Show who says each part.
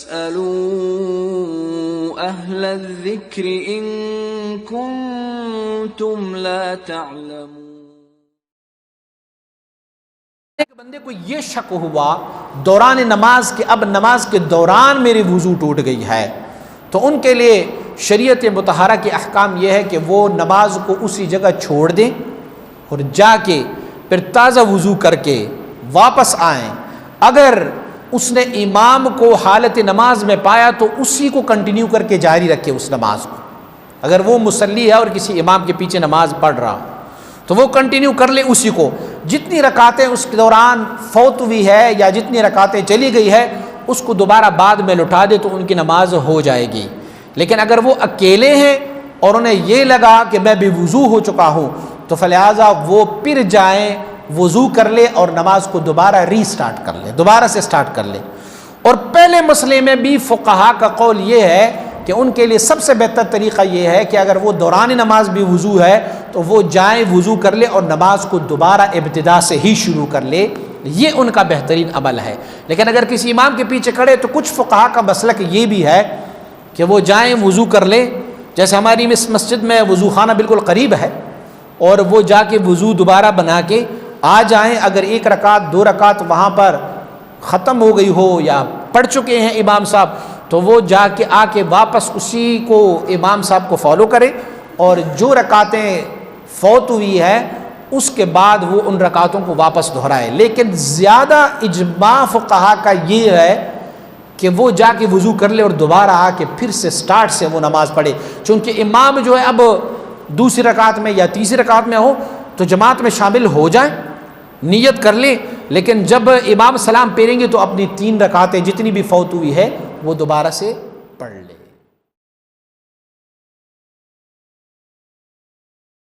Speaker 1: فاسألوا اہل الذکر ان کنتم لا تعلمون۔
Speaker 2: ایک بندے کو یہ شک ہوا دوران نماز کہ اب نماز کے دوران میری وضو ٹوٹ گئی ہے، تو ان کے لیے شریعت مطہرہ کے احکام یہ ہے کہ وہ نماز کو اسی جگہ چھوڑ دیں اور جا کے پھر تازہ وضو کر کے واپس آئیں۔ اگر اس نے امام کو حالت نماز میں پایا تو اسی کو کنٹینیو کر کے جاری رکھے اس نماز کو۔ اگر وہ مصلی ہے اور کسی امام کے پیچھے نماز پڑھ رہا تو وہ کنٹینیو کر لے اسی کو، جتنی رکعتیں اس کے دوران فوت ہوئی ہے یا جتنی رکعتیں چلی گئی ہے اس کو دوبارہ بعد میں لوٹا دے تو ان کی نماز ہو جائے گی۔ لیکن اگر وہ اکیلے ہیں اور انہیں یہ لگا کہ میں بے وضو ہو چکا ہوں تو فلہذا وہ پھر جائیں، وضو کر لے اور نماز کو دوبارہ ری سٹارٹ کر لے، دوبارہ سے سٹارٹ کر لے۔ اور پہلے مسئلے میں بھی فقہا کا قول یہ ہے کہ ان کے لیے سب سے بہتر طریقہ یہ ہے کہ اگر وہ دوران نماز بھی وضو ہے تو وہ جائیں وضو کر لے اور نماز کو دوبارہ ابتدا سے ہی شروع کر لے، یہ ان کا بہترین عمل ہے۔ لیکن اگر کسی امام کے پیچھے کھڑے تو کچھ فقہا کا مسلک یہ بھی ہے کہ وہ جائیں وضو کر لیں، جیسے ہماری اس مسجد میں وضو خانہ بالکل قریب ہے، اور وہ جا کے وضو دوبارہ بنا کے آ جائیں۔ اگر ایک رکعت دو رکعت وہاں پر ختم ہو گئی ہو یا پڑھ چکے ہیں امام صاحب تو وہ جا کے آ کے واپس اسی کو امام صاحب کو فالو کرے، اور جو رکعتیں فوت ہوئی ہے اس کے بعد وہ ان رکعتوں کو واپس دہرائے۔ لیکن زیادہ اجماع فقہا کا یہ ہے کہ وہ جا کے وضو کر لے اور دوبارہ آ کے پھر سے سٹارٹ سے وہ نماز پڑھے، چونکہ امام جو ہے اب دوسری رکعت میں یا تیسری رکعت میں ہو تو جماعت میں شامل ہو جائیں، نیت کر لیں، لیکن جب امام سلام پھیریں گے تو اپنی 3 رکعتیں جتنی بھی فوت ہوئی ہے وہ دوبارہ سے پڑھ لیں۔